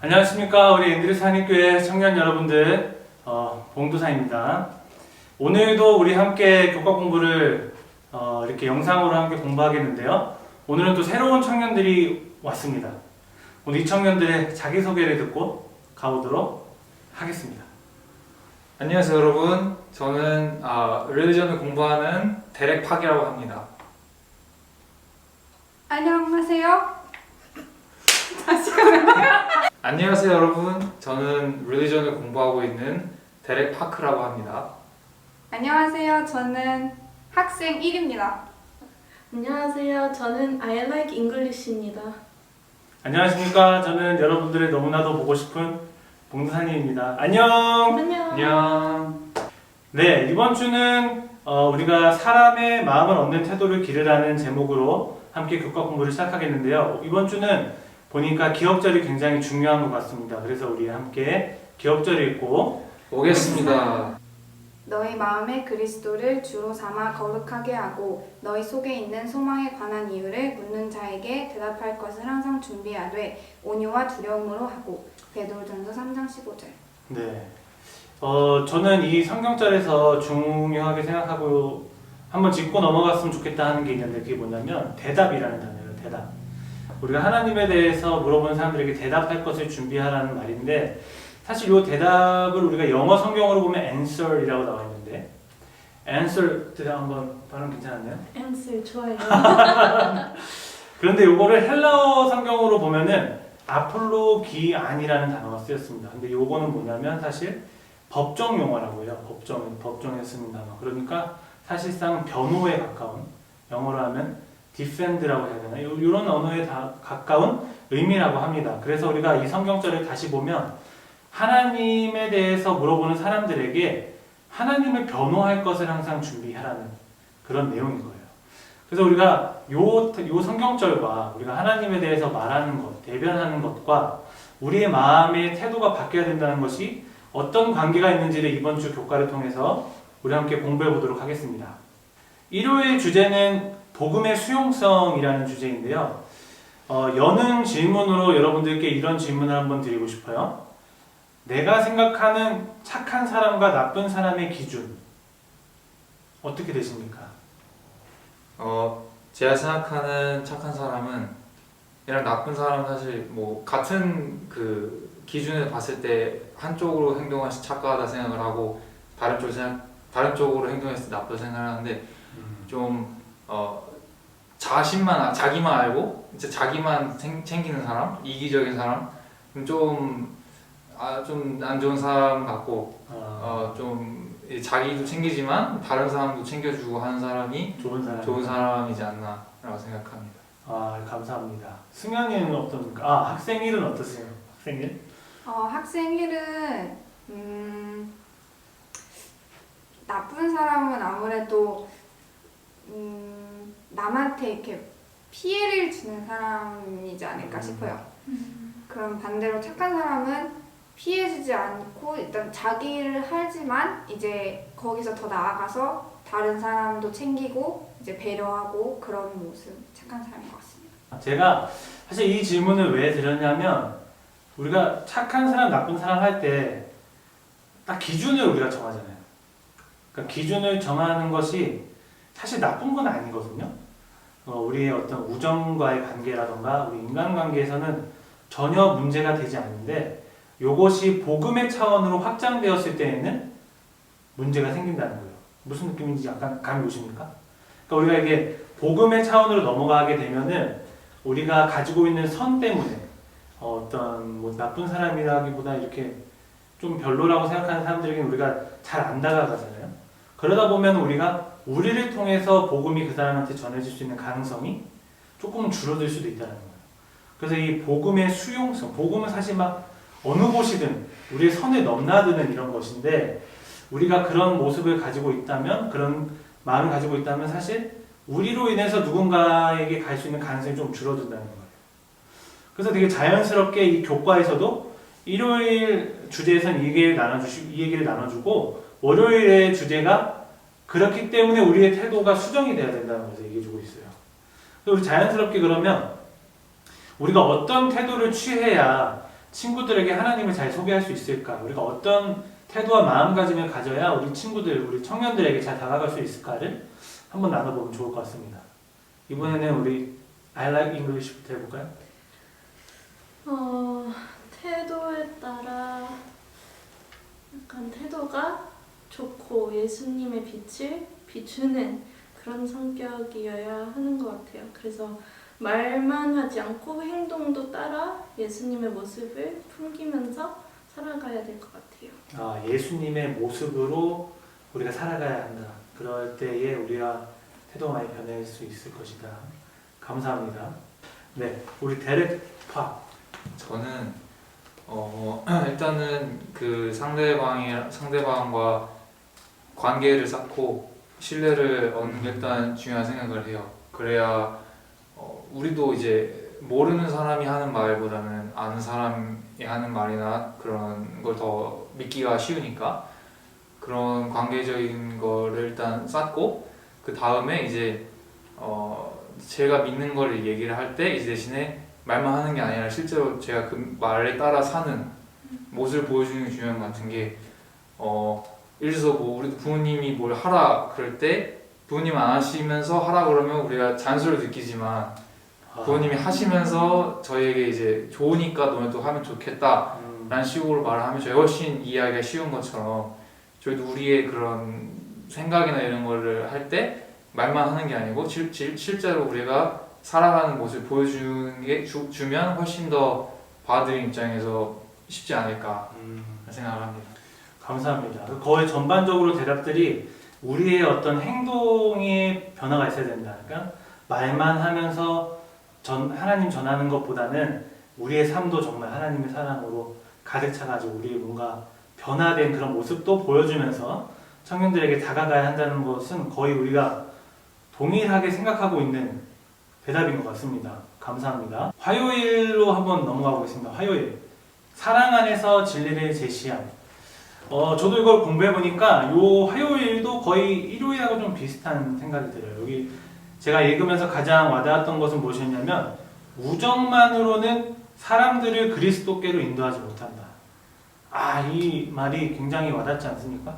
안녕하십니까. 우리 앤드류스 한인교회 청년 여러분들, 봉도사입니다. 오늘도 우리 함께 교과 공부를 이렇게 영상으로 함께 공부하겠는데요. 오늘은 또 새로운 청년들이 왔습니다. 오늘 이 청년들의 자기소개를 듣고 가보도록 하겠습니다. 안녕하세요 여러분. 저는 릴리전을 공부하는 데렉 팍이라고 합니다. 안녕하세요. 다시 가면 안녕하세요 여러분. 저는 릴리전을 공부하고 있는 데렉 파크라고 합니다. 안녕하세요. 저는 학생 1입니다. 안녕하세요. 저는 I like English입니다. 안녕하십니까. 저는 여러분들의 너무나도 보고 싶은 봉도사님입니다. 안녕! 안녕. 안녕. 네, 이번 주는 우리가 사람의 마음을 얻는 태도를 기르라는 제목으로 함께 교과 공부를 시작하겠는데요. 이번 주는 보니까 기억절이 굉장히 중요한 것 같습니다. 그래서 우리 함께 기억절을 읽고 오겠습니다. 너희 마음에 그리스도를 주로 삼아 거룩하게 하고 너희 속에 있는 소망에 관한 이유를 묻는 자에게 대답할 것을 항상 준비하되 온유와 두려움으로 하고. 베드로전서 3장 15절. 네, 저는 이 성경절에서 중요하게 생각하고 한번 짚고 넘어갔으면 좋겠다 하는 게 있는데 그게 뭐냐면 대답이라는 단어예요. 대답. 우리가 하나님에 대해서 물어보는 사람들에게 대답할 것을 준비하라는 말인데 사실 이 대답을 우리가 영어 성경으로 보면 answer이라고 나와 있는데 answer 대답 한번 발음 괜찮았나요? answer 좋아요. 그런데 이거를 헬라어 성경으로 보면은 아폴로기안이라는 단어가 쓰였습니다. 근데 요거는 뭐냐면 사실 법정 용어라고 해요. 법정에 쓰는 단어. 그러니까 사실상 변호에 가까운, 영어로 하면 defend라고 해야 되나? 이런 언어에 가까운 의미라고 합니다. 그래서 우리가 이 성경절을 다시 보면 하나님에 대해서 물어보는 사람들에게 하나님을 변호할 것을 항상 준비하라는 그런 내용인 거예요. 그래서 우리가 요 성경절과 우리가 하나님에 대해서 말하는 것, 대변하는 것과 우리의 마음의 태도가 바뀌어야 된다는 것이 어떤 관계가 있는지를 이번 주 교과를 통해서 우리 함께 공부해 보도록 하겠습니다. 일요일 주제는 복음의 수용성이라는 주제인데요. 여는 질문으로 여러분들께 이런 질문을 한번 드리고 싶어요. 내가 생각하는 착한 사람과 나쁜 사람의 기준 어떻게 되십니까? 제가 생각하는 착한 사람은 이랑 나쁜 사람은 사실 뭐 같은 그 기준을 봤을 때 한쪽으로 행동해서 착하다 생각을 하고 다른 쪽으로 행동했을 때 나쁘다 생각을 하는데 좀 자기만 알고 이제 자기만 챙기는 사람, 이기적인 사람, 좀 안 좋은 사람 같고 좀 자기도 챙기지만 다른 사람도 챙겨주고 하는 사람이 좋은 사람이지 않나라고 생각합니다. 감사합니다. 승현이는 어떻습니까? 학생 일은 어떠세요? 학생 일? 학생 1은 나쁜 사람은 아무래도 남한테 이렇게 피해를 주는 사람이지 않을까 싶어요. 그럼 반대로 착한 사람은 피해주지 않고 일단 자기 일을 하지만 이제 거기서 더 나아가서 다른 사람도 챙기고 이제 배려하고 그런 모습 착한 사람인 것 같습니다. 제가 사실 이 질문을 왜 드렸냐면 우리가 착한 사람, 나쁜 사람 할 때 딱 기준을 우리가 정하잖아요. 그러니까 기준을 정하는 것이 사실 나쁜 건 아니거든요. 우리의 어떤 우정과의 관계라던가 우리 인간관계에서는 전혀 문제가 되지 않는데 이것이 복음의 차원으로 확장되었을 때에는 문제가 생긴다는 거예요. 무슨 느낌인지 약간 감이 오십니까? 그러니까 우리가 이게 복음의 차원으로 넘어가게 되면은 우리가 가지고 있는 선 때문에 어떤 뭐 나쁜 사람이라기보다 이렇게 좀 별로라고 생각하는 사람들에게는 우리가 잘 안 다가가잖아요. 그러다 보면 우리가 우리를 통해서 복음이 그 사람한테 전해질 수 있는 가능성이 조금 줄어들 수도 있다는 거예요. 그래서 이 복음의 수용성, 복음은 사실 막 어느 곳이든 우리의 선을 넘나드는 이런 것인데 우리가 그런 모습을 가지고 있다면, 그런 마음을 가지고 있다면 사실 우리로 인해서 누군가에게 갈 수 있는 가능성이 좀 줄어든다는 거예요. 그래서 되게 자연스럽게 이 교과에서도 일요일 주제에서는 이 얘기를 나눠주고 월요일의 주제가 그렇기 때문에 우리의 태도가 수정이 돼야 된다는 것을 얘기해주고 있어요. 그래서 우리 자연스럽게 그러면 우리가 어떤 태도를 취해야 친구들에게 하나님을 잘 소개할 수 있을까? 우리가 어떤 태도와 마음가짐을 가져야 우리 친구들, 우리 청년들에게 잘 다가갈 수 있을까를 한번 나눠보면 좋을 것 같습니다. 이번에는 우리 I like English부터 해볼까요? 태도에 따라 약간 태도가 좋고 예수님의 빛을 비추는 그런 성격이어야 하는 것 같아요. 그래서 말만 하지 않고 행동도 따라 예수님의 모습을 풍기면서 살아가야 될 것 같아요. 예수님의 모습으로 우리가 살아가야 한다. 그럴 때에 우리가 태도가 많이 변할 수 있을 것이다. 감사합니다. 네, 우리 데렉 파. 저는 일단은 그 상대방과 관계를 쌓고 신뢰를 얻는 게 일단 중요한 생각을 해요. 그래야 우리도 이제 모르는 사람이 하는 말보다는 아는 사람이 하는 말이나 그런 걸 더 믿기가 쉬우니까 그런 관계적인 거를 일단 쌓고 그 다음에 이제 제가 믿는 거를 얘기를 할 때 이제 대신에 말만 하는 게 아니라 실제로 제가 그 말에 따라 사는 모습을 보여주는 게 중요한 것 같은 게 예를 들어서 뭐 우리 부모님이 뭘 하라 그럴 때 부모님 안 하시면서 하라 그러면 우리가 잔소리를 느끼지만 부모님이 하시면서 저희에게 이제 좋으니까 너네도 하면 좋겠다 라는 식으로 말을 하면 저희 훨씬 이해하기가 쉬운 것처럼 저희도 우리의 그런 생각이나 이런 거를 할 때 말만 하는 게 아니고 실제로 우리가 살아가는 모습을 보여주는 게 주면 훨씬 더 받아들인 입장에서 쉽지 않을까 생각을 합니다. 감사합니다. 거의 전반적으로 대답들이 우리의 어떤 행동에 변화가 있어야 된다. 그러니까 말만 하면서 하나님 전하는 것보다는 우리의 삶도 정말 하나님의 사랑으로 가득 차가지고 우리의 뭔가 변화된 그런 모습도 보여주면서 청년들에게 다가가야 한다는 것은 거의 우리가 동일하게 생각하고 있는 대답인 것 같습니다. 감사합니다. 화요일로 한번 넘어가 보겠습니다. 화요일. 사랑 안에서 진리를 제시함. 저도 이걸 공부해보니까 요 화요일도 거의 일요일하고 좀 비슷한 생각이 들어요. 여기 제가 읽으면서 가장 와닿았던 것은 무엇이었냐면 우정만으로는 사람들을 그리스도께로 인도하지 못한다. 이 말이 굉장히 와닿지 않습니까?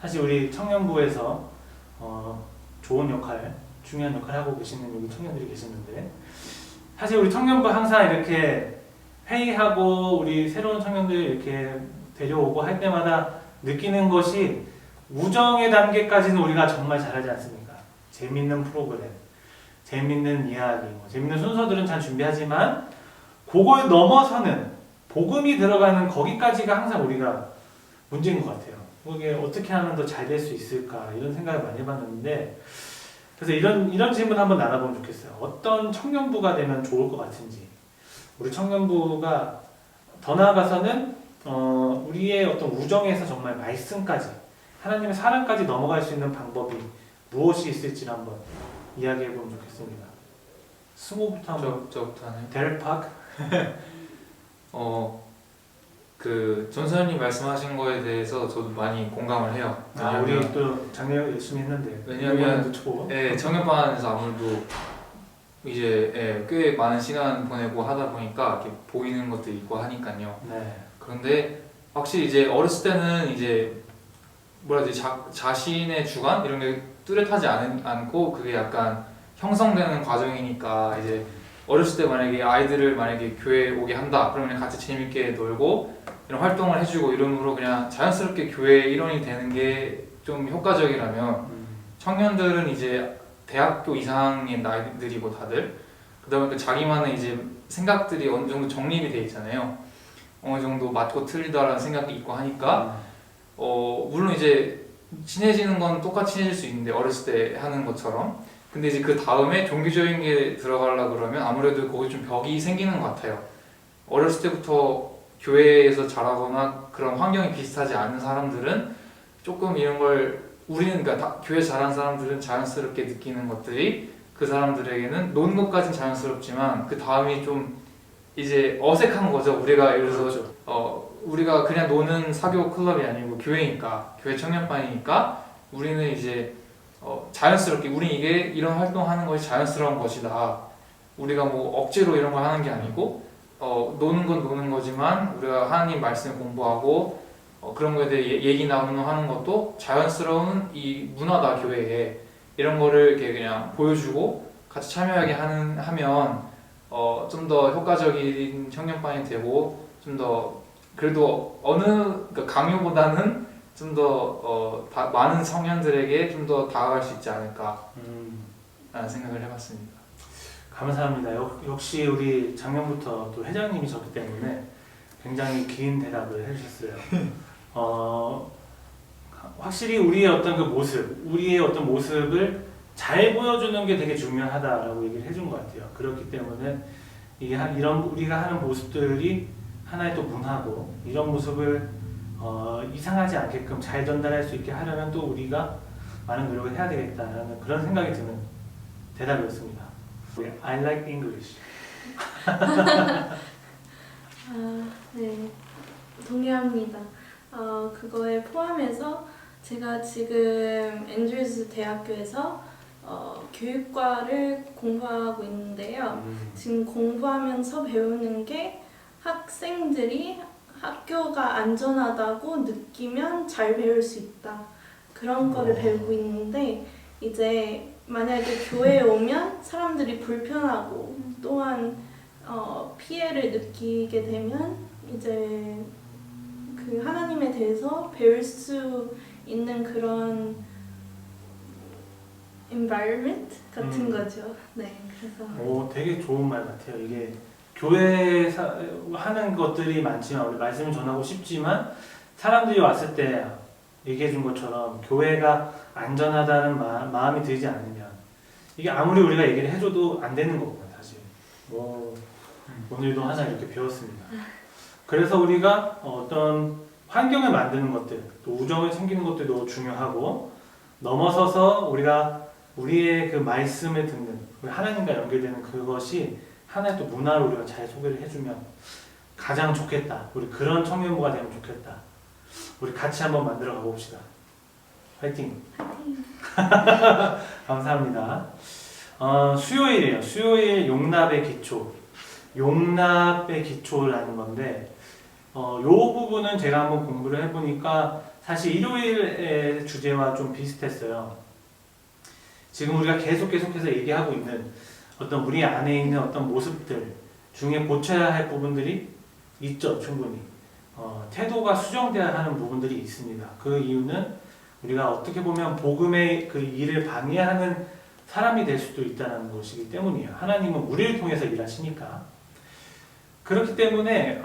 사실 우리 청년부에서 좋은 역할, 중요한 역할을 하고 계시는 여기 청년들이 계시는데 사실 우리 청년부 항상 이렇게 회의하고 우리 새로운 청년들 이렇게 데려오고 할 때마다 느끼는 것이 우정의 단계까지는 우리가 정말 잘하지 않습니까? 재밌는 프로그램, 재밌는 이야기, 재밌는 순서들은 잘 준비하지만 그걸 넘어서는 복음이 들어가는 거기까지가 항상 우리가 문제인 것 같아요. 그게 어떻게 하면 더 잘 될 수 있을까 이런 생각을 많이 해봤는데 그래서 이런 질문 한번 나눠보면 좋겠어요. 어떤 청년부가 되면 좋을 것 같은지 우리 청년부가 더 나아가서는 우리의 어떤 우정에서 정말 말씀까지 하나님의 사랑까지 넘어갈 수 있는 방법이 무엇이 있을지를 한번 이야기해보면 좋겠습니다. 승호부터 한번. 저부터 하나요? 데렉 파크. 그 전사님 말씀하신 거에 대해서 저도 많이 공감을 해요. 우리 또 작년 열심히 했는데 왜냐면 초. 청년반에서 아무래도 이제 꽤 많은 시간 보내고 하다 보니까 이렇게 보이는 것도 있고 하니까요. 네. 그런데 확실히 이제 어렸을 때는 이제 뭐라 해야 되지 자신의 주관 이런 게 뚜렷하지 않고 그게 약간 형성되는 과정이니까 이제 어렸을 때 만약에 아이들을 만약에 교회에 오게 한다 그러면 그냥 같이 재밌게 놀고 이런 활동을 해주고 이러므로 그냥 자연스럽게 교회 일원이 되는 게 좀 효과적이라면 청년들은 이제 대학교 이상의 나이들이고 다들 그러다 보니까 자기만의 이제 생각들이 어느 정도 정립이 돼 있잖아요. 어느 정도 맞고 틀리다라는 생각이 있고 하니까 물론 이제 친해지는 건 똑같이 친해질 수 있는데 어렸을 때 하는 것처럼 근데 이제 그 다음에 종교적인 게 들어가려고 그러면 아무래도 거기 좀 벽이 생기는 것 같아요. 어렸을 때부터 교회에서 자라거나 그런 환경이 비슷하지 않은 사람들은 조금 이런 걸 우리는 그러니까 교회 자란 사람들은 자연스럽게 느끼는 것들이 그 사람들에게는 노는 것까진 자연스럽지만 그 다음이 좀 이제 어색한 거죠. 우리가 예를 들어서 우리가 그냥 노는 사교 클럽이 아니고 교회니까 교회 청년반이니까 우리는 이제 자연스럽게 우리 이게 이런 활동하는 것이 자연스러운 것이다. 우리가 뭐 억지로 이런 걸 하는 게 아니고 노는 건 노는 거지만 우리가 하나님 말씀 공부하고 그런 거에 대해 얘기 나누는 하는 것도 자연스러운 이 문화다 교회에 이런 거를 이렇게 그냥 보여주고 같이 참여하게 하면 좀 더 효과적인 청년반이 되고 좀 더 그래도 그러니까 강요보다는 좀 더 많은 청년들에게 좀 더 다가갈 수 있지 않을까 라는 생각을 해봤습니다. 감사합니다. 역시 우리 작년부터 또 회장님이셨기 때문에 굉장히 긴 대답을 해주셨어요. 확실히 우리의 어떤 그 모습, 우리의 어떤 모습을 잘 보여주는 게 되게 중요하다라고 얘기를 해준 것 같아요. 그렇기 때문에 이런 우리가 하는 모습들이 하나의 또 문화고 이런 모습을 이상하지 않게끔 잘 전달할 수 있게 하려면 또 우리가 많은 노력을 해야 되겠다라는 그런 생각이 드는 대답이었습니다. I like English. 네, 동의합니다. 그거에 포함해서 제가 지금 앤드루스 대학교에서 교육과를 공부하고 있는데요. 지금 공부하면서 배우는 게 학생들이 학교가 안전하다고 느끼면 잘 배울 수 있다. 그런 거를 배우고 있는데 이제 만약에 교회에 오면 사람들이 불편하고 또한 피해를 느끼게 되면 이제 그 하나님에 대해서 배울 수 있는 그런 environment 같은 거죠. 네, 그래서 되게 좋은 말 같아요. 이게 교회에서 하는 것들이 많지만 우리 말씀을 전하고 싶지만 사람들이 왔을 때 얘기해 준 것처럼 교회가 안전하다는 마음이 들지 않으면 이게 아무리 우리가 얘기를 해줘도 안 되는 거구나 사실. 오늘도 하나 이렇게 배웠습니다. 그래서 우리가 어떤 환경을 만드는 것들, 또 우정을 챙기는 것들도 중요하고 넘어서서 우리가 우리의 그 말씀을 듣는 우리 하나님과 연결되는 그것이 하나의 또 문화로 우리가 잘 소개를 해주면 가장 좋겠다. 우리 그런 청년부가 되면 좋겠다. 우리 같이 한번 만들어 가봅시다. 화이팅! 감사합니다. 수요일이에요. 수요일 용납의 기초. 용납의 기초라는 건데 요 부분은 제가 한번 공부를 해보니까 사실 일요일의 주제와 좀 비슷했어요. 지금 우리가 계속해서 얘기하고 있는 어떤 우리 안에 있는 어떤 모습들 중에 고쳐야 할 부분들이 있죠, 충분히. 태도가 수정돼야 하는 부분들이 있습니다. 그 이유는 우리가 어떻게 보면 복음의 그 일을 방해하는 사람이 될 수도 있다는 것이기 때문이에요. 하나님은 우리를 통해서 일하시니까. 그렇기 때문에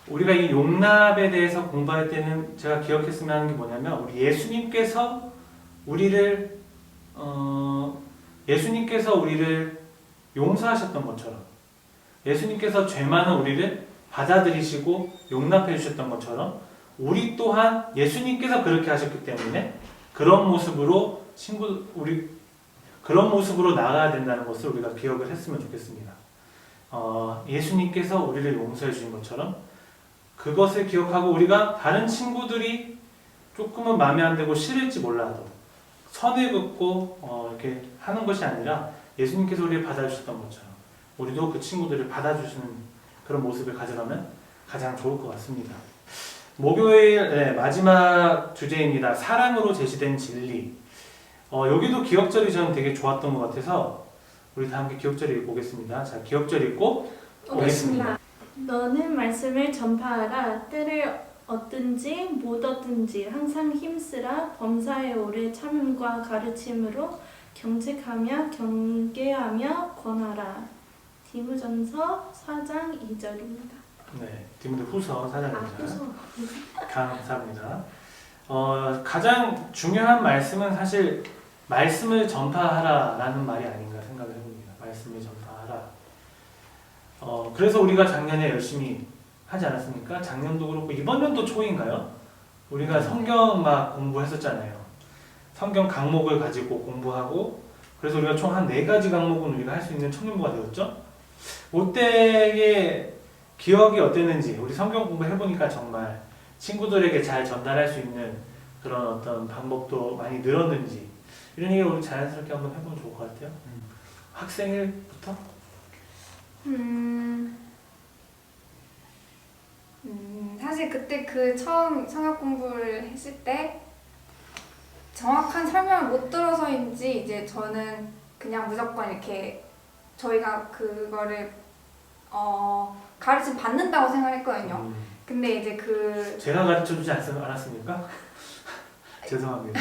우리가 이 용납에 대해서 공부할 때는 제가 기억했으면 하는 게 뭐냐면 우리 예수님께서 우리를 용서하셨던 것처럼 예수님께서 죄 많은 우리를 받아들이시고 용납해 주셨던 것처럼 우리 또한 예수님께서 그렇게 하셨기 때문에 그런 모습으로 나아가야 된다는 것을 우리가 기억을 했으면 좋겠습니다. 예수님께서 우리를 용서해 주신 것처럼 그것을 기억하고 우리가 다른 친구들이 조금은 마음에 안 들고 싫을지 몰라도 선을 긋고 이렇게 하는 것이 아니라 예수님께서 우리를 받아주셨던 것처럼 우리도 그 친구들을 받아주시는 그런 모습을 가져가면 가장 좋을 것 같습니다. 목요일 마지막 주제입니다. 사랑으로 제시된 진리. 여기도 기억절이 저는 되게 좋았던 것 같아서 우리 다 함께 기억절 읽고 오겠습니다. 자, 기억절 읽고 오겠습니다. 너는 말씀을 전파하라. 때를 얻든지 못 얻든지 항상 힘쓰라. 범사에 오래 참음과 가르침으로 경책하며 경계하며 권하라. 디모전서 4장 2절입니다. 네, 디모데후서 4장 2절. 후서. 감사합니다. 가장 중요한 말씀은 사실 말씀을 전파하라라는 말이 아닌가 생각을 해봅니다. 말씀을 전파하라. 그래서 우리가 작년에 열심히 하지 않았습니까? 작년도 그렇고 이번 연도 초인가요? 우리가 성경 막 공부했었잖아요. 성경 강목을 가지고 공부하고 그래서 우리가 총 한 4가지 강목은 우리가 할 수 있는 청년부가 되었죠. 그때의 기억이 어땠는지 우리 성경 공부해보니까 정말 친구들에게 잘 전달할 수 있는 그런 어떤 방법도 많이 늘었는지 이런 얘기를 우리 자연스럽게 한번 해보면 좋을 것 같아요. 학생일부터? 사실 그때 그 처음 성역 공부를 했을 때 정확한 설명을 못 들어서인지 이제 저는 그냥 무조건 이렇게 저희가 그거를 가르침 받는다고 생각했거든요. 근데 이제 제가 가르쳐주지 않았습니까? 죄송합니다.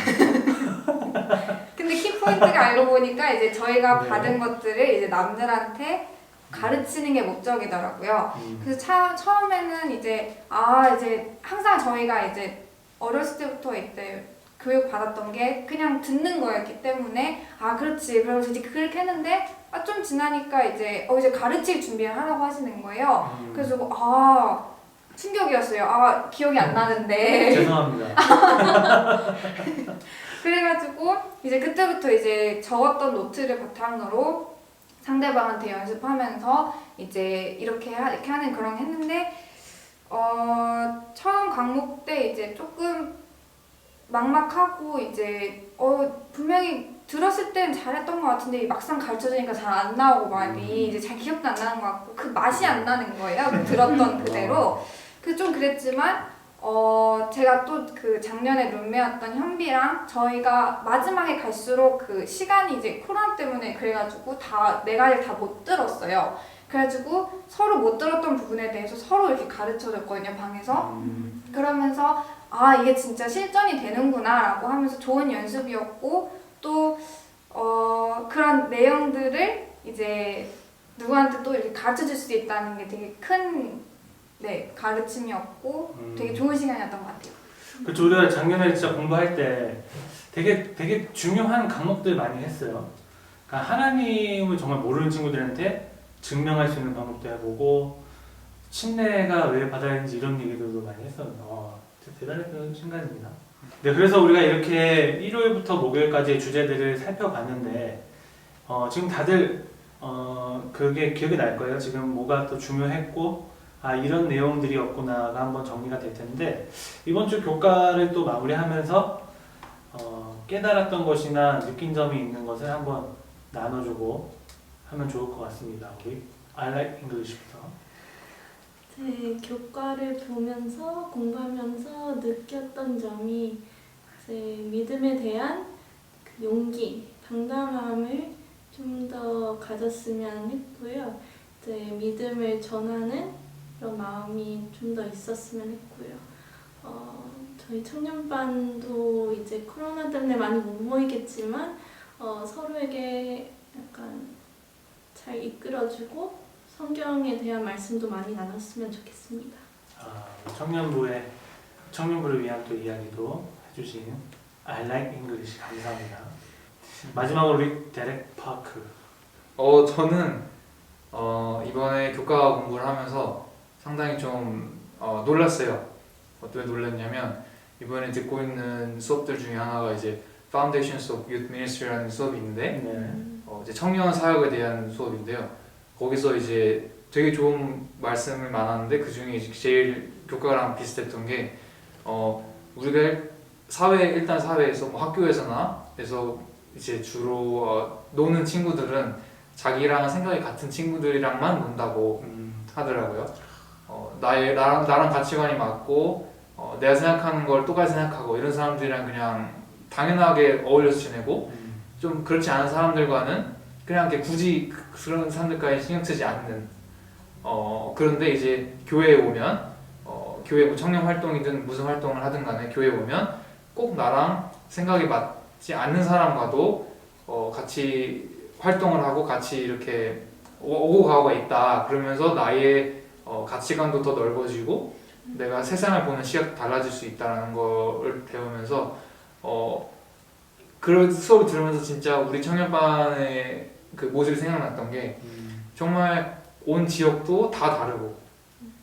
근데 키포인트가 알고 보니까 이제 저희가 네. 받은 것들을 이제 남들한테 가르치는 게 목적이더라고요. 그래서 처음에는 이제 이제 항상 저희가 이제 어렸을 때부터 이제 교육 받았던 게 그냥 듣는 거였기 때문에 그렇지. 그래서 이제 그렇게 했는데 좀 지나니까 이제 이제 가르칠 준비를 하라고 하시는 거예요. 그래서 충격이었어요. 기억이 안 나는데. 죄송합니다. 그래가지고 이제 그때부터 이제 적었던 노트를 바탕으로 상대방한테 연습하면서 이제 이렇게 하는 그런 게 했는데 처음 과목 때 이제 조금 막막하고 이제 분명히 들었을 땐 잘했던 것 같은데 막상 가르쳐주니까 잘 안 나오고 말이 이제 잘 기억도 안 나는 것 같고 그 맛이 안 나는 거예요. 그 들었던 그대로. 그래서 좀 그랬지만 제가 또 그 작년에 룸메였던 현비랑 저희가 마지막에 갈수록 그 시간이 이제 코로나 때문에 그래가지고 네 가지를 다 못 들었어요. 그래가지고 서로 못 들었던 부분에 대해서 서로 이렇게 가르쳐줬거든요, 방에서. 그러면서 이게 진짜 실전이 되는구나 라고 하면서 좋은 연습이었고 또 그런 내용들을 이제 누구한테 또 이렇게 가르쳐줄 수 있다는 게 되게 큰 가르침이었고 되게 좋은 시간이었던 것 같아요. 그렇죠. 우리가 작년에 진짜 공부할 때 되게 중요한 과목들 많이 했어요. 그러니까 하나님을 정말 모르는 친구들한테 증명할 수 있는 방법도 해보고 침례가 왜 받아야 하는지 이런 얘기들도 많이 했었는데 대단했던 순간입니다. 네, 그래서 우리가 이렇게 일요일부터 목요일까지의 주제들을 살펴봤는데 지금 다들 그게 기억이 날 거예요. 지금 뭐가 또 중요했고 이런 내용들이었구나가 한번 정리가 될 텐데 이번 주 교과를 또 마무리하면서 깨달았던 것이나 느낀 점이 있는 것을 한번 나눠주고 하면 좋을 것 같습니다. 우리 I like English부터. 제 교과를 보면서 공부하면서 느꼈던 점이 제 믿음에 대한 그 용기, 당당함을 좀 더 가졌으면 했고요. 제 믿음을 전하는 그런 마음이 좀 더 있었으면 했고요. 저희 청년반도 이제 코로나 때문에 많이 못 모이겠지만 서로에게 약간 잘 이끌어주고 성경에 대한 말씀도 많이 나눴으면 좋겠습니다. 청년부를 위한 또 이야기도 해주신 I like English 감사합니다. 마지막으로 우리 데렉 파크. 저는 이번에 교과 공부를 하면서 상당히 좀 놀랐어요. 왜 놀랐냐면 이번에 듣고 있는 수업들 중에 하나가 이제 Foundations of Youth Ministry라는 수업이 있는데 이제 청년 사역에 대한 수업인데요. 거기서 이제 되게 좋은 말씀을 많았는데 그 중에 제일 교과랑 비슷했던 게 우리가 일단 사회에서 뭐 학교에서나 해서 이제 주로 노는 친구들은 자기랑 생각이 같은 친구들이랑만 논다고 하더라고요. 나랑 가치관이 맞고 내가 생각하는 걸 똑같이 생각하고 이런 사람들이랑 그냥 당연하게 어울려서 지내고 좀 그렇지 않은 사람들과는 그냥 이렇게 굳이 그런 사람들까지 신경 쓰지 않는 그런데 이제 교회에 오면 교회 뭐 청년 활동이든 무슨 활동을 하든 간에 교회에 오면 꼭 나랑 생각이 맞지 않는 사람과도 같이 활동을 하고 같이 이렇게 오고 가고가 있다. 그러면서 나의 가치관도 더 넓어지고 내가 세상을 보는 시각도 달라질 수 있다는 걸 배우면서 그런 수업을 들으면서 진짜 우리 청년반의 그 모습이 생각났던 게 정말 온 지역도 다 다르고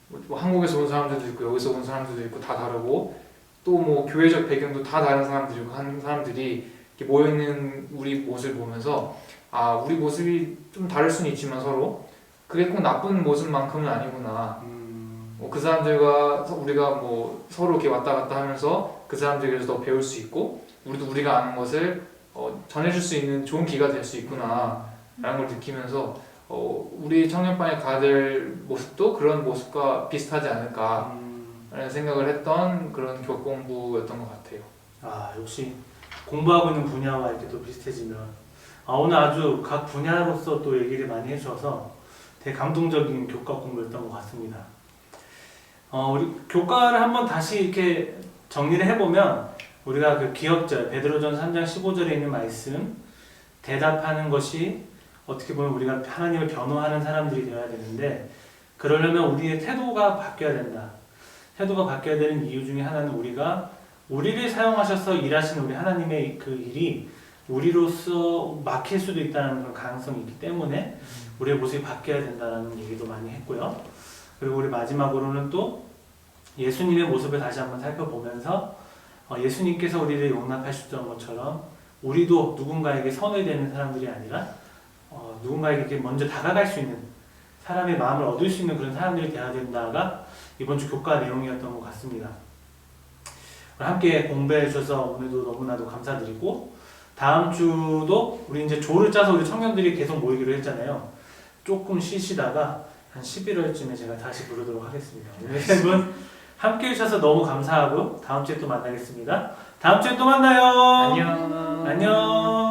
뭐 한국에서 온 사람들도 있고 여기서 온 사람들도 있고 다 다르고 또 뭐 교회적 배경도 다 다른 사람들이고 한 사람들이 이렇게 모여있는 우리 모습을 보면서 우리 모습이 좀 다를 수는 있지만 서로 그게 꼭 나쁜 모습만큼은 아니구나. 그 사람들과 우리가 뭐 서로 이렇게 왔다 갔다 하면서 그 사람들에게서 더 배울 수 있고 우리도 우리가 아는 것을 전해줄 수 있는 좋은 기가 될 수 있구나 라는 걸 느끼면서 우리 청년반에 가야 될 모습도 그런 모습과 비슷하지 않을까 라는 생각을 했던 그런 교육 공부였던 것 같아요. 아, 역시 공부하고 있는 분야와 이렇게 또 비슷해지면 오늘 아주 각 분야로서 또 얘기를 많이 해주셔서 되게 감동적인 교과 공부였던 것 같습니다. 우리 교과를 한번 다시 이렇게 정리를 해보면 우리가 그 기억절 베드로전서 3장 15절에 있는 말씀 대답하는 것이 어떻게 보면 우리가 하나님을 변호하는 사람들이 되어야 되는데 그러려면 우리의 태도가 바뀌어야 된다. 태도가 바뀌어야 되는 이유 중에 하나는 우리를 사용하셔서 일하시는 우리 하나님의 그 일이 우리로서 막힐 수도 있다는 그런 가능성이 있기 때문에 우리의 모습이 바뀌어야 된다는 얘기도 많이 했고요. 그리고 우리 마지막으로는 또 예수님의 모습을 다시 한번 살펴보면서 예수님께서 우리를 용납하셨던 것처럼 우리도 누군가에게 선을 되는 사람들이 아니라 누군가에게 이렇게 먼저 다가갈 수 있는 사람의 마음을 얻을 수 있는 그런 사람들이 되어야 된다가 이번 주 교과 내용이었던 것 같습니다. 함께 공부해 주셔서 오늘도 너무나도 감사드리고 다음 주도 우리 이제 조를 짜서 우리 청년들이 계속 모이기로 했잖아요. 조금 쉬시다가 한 11월쯤에 제가 다시 부르도록 하겠습니다. 오늘 세 분 함께 해주셔서 너무 감사하고 다음 주에 또 만나겠습니다. 다음 주에 또 만나요. 안녕. 안녕.